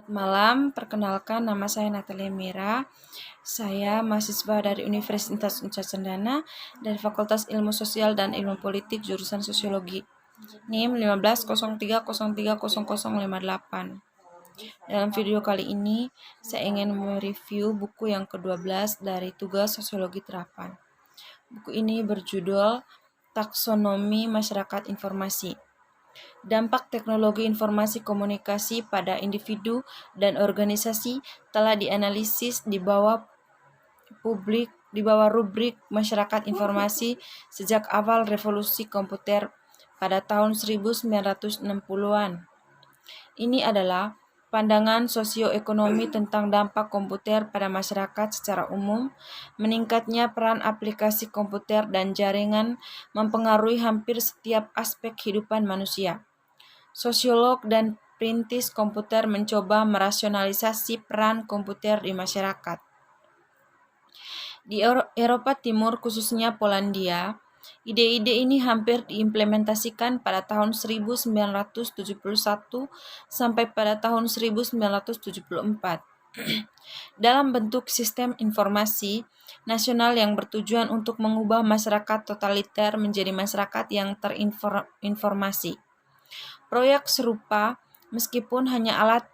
Malam, perkenalkan nama saya Natalia Mira. Saya mahasiswa dari Universitas Nusa Cendana dari Fakultas Ilmu Sosial dan Ilmu Politik jurusan Sosiologi. NIM 1503030058. Dalam video kali ini, saya ingin mereview buku yang ke-12 dari tugas Sosiologi Terapan. Buku ini berjudul Taksonomi Masyarakat Informasi. Dampak teknologi informasi komunikasi pada individu dan organisasi telah dianalisis di bawah rubrik masyarakat informasi sejak awal revolusi komputer pada tahun 1960-an. Ini adalah pandangan sosioekonomi tentang dampak komputer pada masyarakat secara umum. Meningkatnya peran aplikasi komputer dan jaringan mempengaruhi hampir setiap aspek kehidupan manusia. Sosiolog dan perintis komputer mencoba merasionalisasi peran komputer di masyarakat. Di Eropa Timur, khususnya Polandia, ide-ide ini hampir diimplementasikan pada tahun 1971 sampai pada tahun 1974 dalam bentuk sistem informasi nasional yang bertujuan untuk mengubah masyarakat totaliter menjadi masyarakat yang terinformasi. Proyek serupa, meskipun hanya alat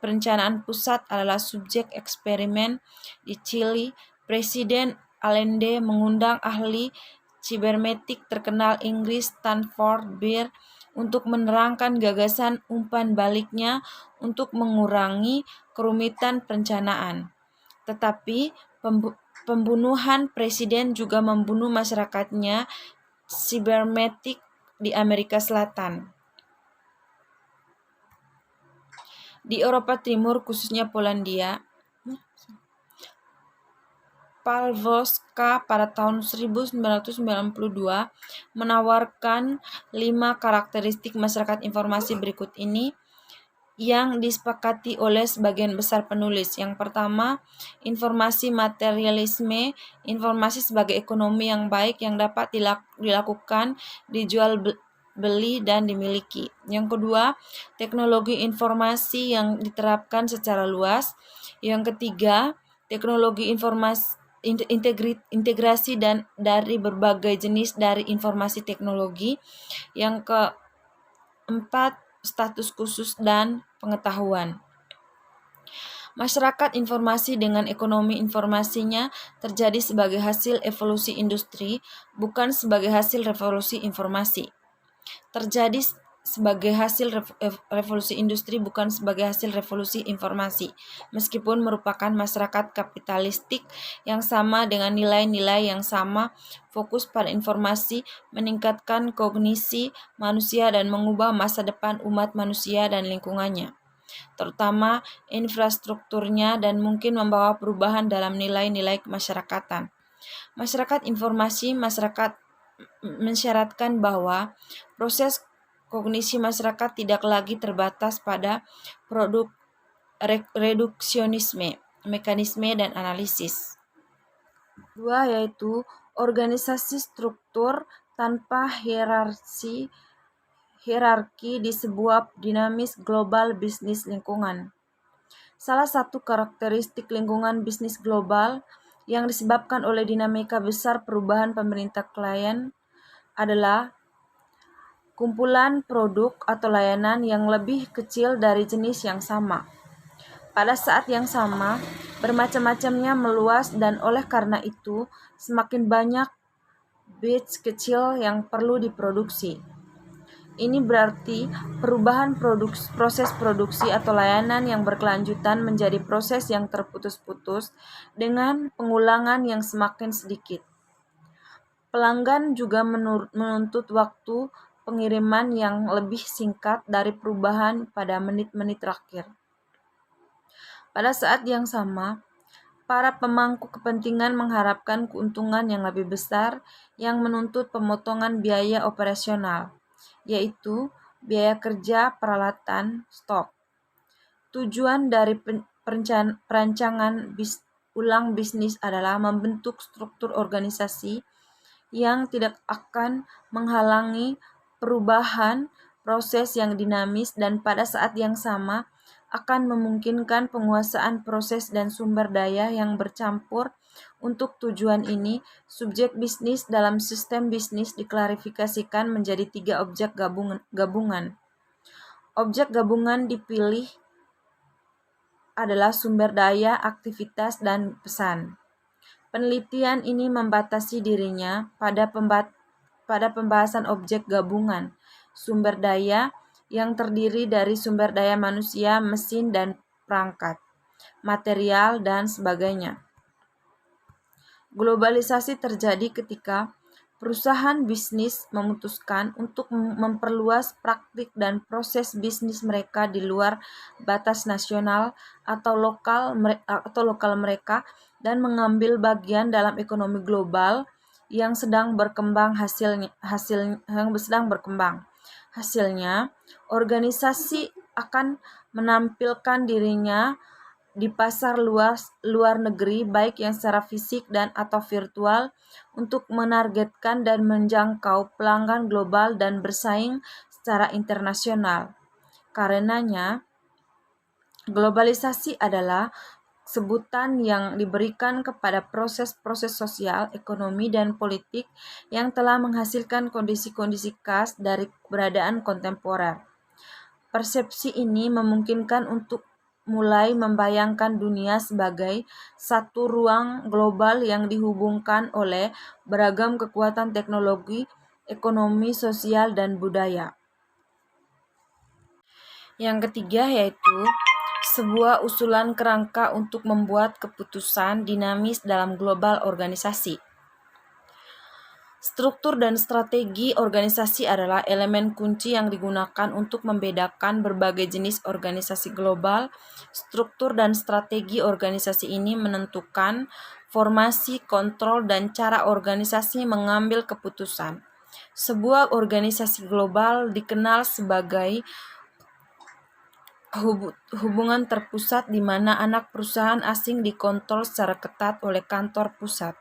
perencanaan pusat, adalah subjek eksperimen di Chili. Presiden Allende mengundang ahli sibernetik terkenal Inggris Stanford Beer untuk menerangkan gagasan umpan baliknya untuk mengurangi kerumitan perencanaan. Tetapi pembunuhan presiden juga membunuh masyarakatnya sibernetik di Amerika Selatan. Di Eropa Timur, khususnya Polandia, Pawlowska pada tahun 1992 menawarkan 5 karakteristik masyarakat informasi berikut ini yang disepakati oleh sebagian besar penulis. Yang pertama, informasi materialisme, informasi sebagai ekonomi yang baik yang dapat dilakukan, dijual beli dan dimiliki. Yang kedua, teknologi informasi yang diterapkan secara luas. Yang ketiga, teknologi informasi integrasi dan dari berbagai jenis dari informasi teknologi. Yang keempat, status khusus dan pengetahuan. Masyarakat informasi dengan ekonomi informasinya terjadi sebagai hasil evolusi industri, bukan sebagai hasil revolusi informasi. Terjadi sebagai hasil revolusi industri, bukan sebagai hasil revolusi informasi, meskipun merupakan masyarakat kapitalistik yang sama dengan nilai-nilai yang sama, fokus pada informasi, meningkatkan kognisi manusia dan mengubah masa depan umat manusia dan lingkungannya, terutama infrastrukturnya, dan mungkin membawa perubahan dalam nilai-nilai kemasyarakatan. Masyarakat informasi mensyaratkan bahwa proses kognisi masyarakat tidak lagi terbatas pada produk reduksionisme, mekanisme, dan analisis. Dua, yaitu organisasi struktur tanpa hierarki di sebuah dinamis global bisnis lingkungan. Salah satu karakteristik lingkungan bisnis global yang disebabkan oleh dinamika besar perubahan pemerintah klien adalah kumpulan produk atau layanan yang lebih kecil dari jenis yang sama. Pada saat yang sama, bermacam-macamnya meluas, dan oleh karena itu semakin banyak bits kecil yang perlu diproduksi. Ini berarti perubahan proses produksi atau layanan yang berkelanjutan menjadi proses yang terputus-putus dengan pengulangan yang semakin sedikit. Pelanggan juga menuntut waktu pengiriman yang lebih singkat dari perubahan pada menit-menit terakhir. Pada saat yang sama, para pemangku kepentingan mengharapkan keuntungan yang lebih besar yang menuntut pemotongan biaya operasional, yaitu biaya kerja, peralatan, stok. Tujuan dari perancangan ulang bisnis adalah membentuk struktur organisasi yang tidak akan menghalangi perubahan proses yang dinamis, dan pada saat yang sama akan memungkinkan penguasaan proses dan sumber daya yang bercampur. Untuk tujuan ini, subjek bisnis dalam sistem bisnis diklarifikasikan menjadi 3 objek gabungan. Objek gabungan dipilih adalah sumber daya, aktivitas, dan pesan. Penelitian ini membatasi dirinya pada pembahasan objek gabungan, sumber daya yang terdiri dari sumber daya manusia, mesin dan perangkat, material, dan sebagainya. Globalisasi terjadi ketika perusahaan bisnis memutuskan untuk memperluas praktik dan proses bisnis mereka di luar batas nasional atau lokal mereka dan mengambil bagian dalam ekonomi global yang sedang berkembang. Hasilnya, organisasi akan menampilkan dirinya di pasar luar negeri, baik yang secara fisik dan atau virtual, untuk menargetkan dan menjangkau pelanggan global dan bersaing secara internasional. Karenanya, globalisasi adalah sebutan yang diberikan kepada proses-proses sosial, ekonomi, dan politik yang telah menghasilkan kondisi-kondisi khas dari keberadaan kontemporer. Persepsi ini memungkinkan untuk mulai membayangkan dunia sebagai satu ruang global yang dihubungkan oleh beragam kekuatan teknologi, ekonomi, sosial, dan budaya. Yang ketiga yaitu sebuah usulan kerangka untuk membuat keputusan dinamis dalam global organisasi. Struktur dan strategi organisasi adalah elemen kunci yang digunakan untuk membedakan berbagai jenis organisasi global. Struktur dan strategi organisasi ini menentukan formasi, kontrol, dan cara organisasi mengambil keputusan. Sebuah organisasi global dikenal sebagai hubungan terpusat di mana anak perusahaan asing dikontrol secara ketat oleh kantor pusat.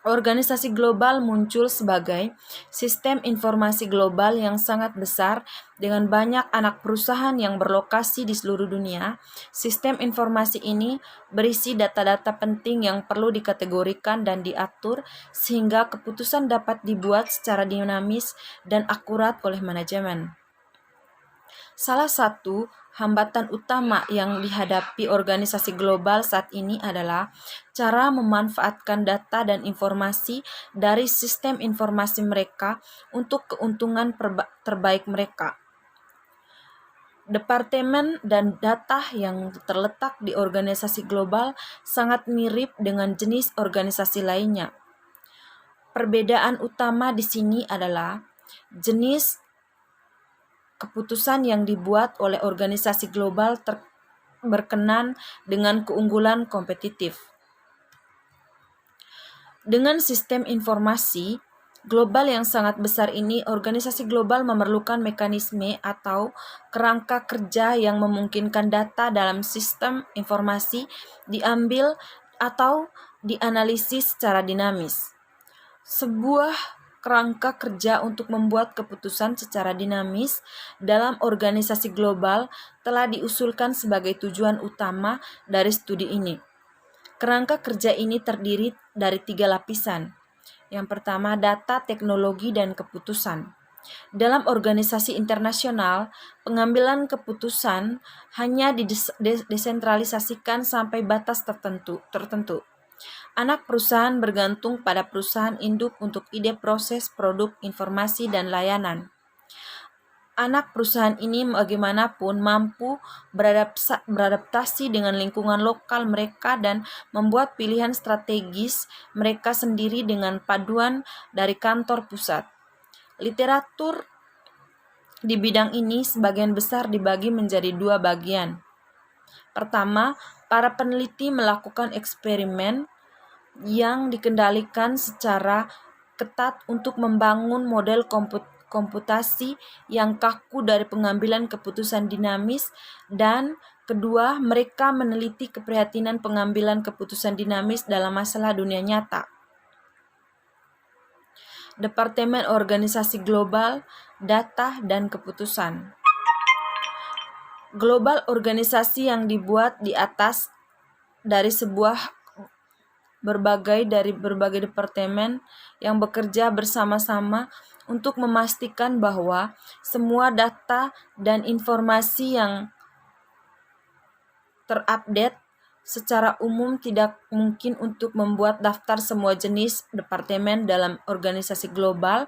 Organisasi global muncul sebagai sistem informasi global yang sangat besar dengan banyak anak perusahaan yang berlokasi di seluruh dunia. Sistem informasi ini berisi data-data penting yang perlu dikategorikan dan diatur sehingga keputusan dapat dibuat secara dinamis dan akurat oleh manajemen. Salah satu hambatan utama yang dihadapi organisasi global saat ini adalah cara memanfaatkan data dan informasi dari sistem informasi mereka untuk keuntungan terbaik mereka. Departemen dan data yang terletak di organisasi global sangat mirip dengan jenis organisasi lainnya. Perbedaan utama di sini adalah jenis keputusan yang dibuat oleh organisasi global berkenan dengan keunggulan kompetitif. Dengan sistem informasi global yang sangat besar ini, organisasi global memerlukan mekanisme atau kerangka kerja yang memungkinkan data dalam sistem informasi diambil atau dianalisis secara dinamis. Sebuah kerangka kerja untuk membuat keputusan secara dinamis dalam organisasi global telah diusulkan sebagai tujuan utama dari studi ini. Kerangka kerja ini terdiri dari 3 lapisan. Yang pertama, data, teknologi, dan keputusan. Dalam organisasi internasional, pengambilan keputusan hanya didesentralisasikan sampai batas tertentu. Anak perusahaan bergantung pada perusahaan induk untuk ide, proses, produk, informasi, dan layanan. Anak perusahaan ini bagaimanapun mampu beradaptasi dengan lingkungan lokal mereka dan membuat pilihan strategis mereka sendiri dengan paduan dari kantor pusat. Literatur di bidang ini sebagian besar dibagi menjadi 2 bagian. Pertama, para peneliti melakukan eksperimen yang dikendalikan secara ketat untuk membangun model komputasi yang kaku dari pengambilan keputusan dinamis, dan kedua, mereka meneliti keprihatinan pengambilan keputusan dinamis dalam masalah dunia nyata. Departemen Organisasi Global, Data, dan Keputusan. Global organisasi yang dibuat di atas dari berbagai departemen yang bekerja bersama-sama untuk memastikan bahwa semua data dan informasi yang terupdate. Secara umum tidak mungkin untuk membuat daftar semua jenis departemen dalam organisasi global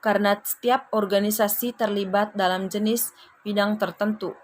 karena setiap organisasi terlibat dalam jenis bidang tertentu.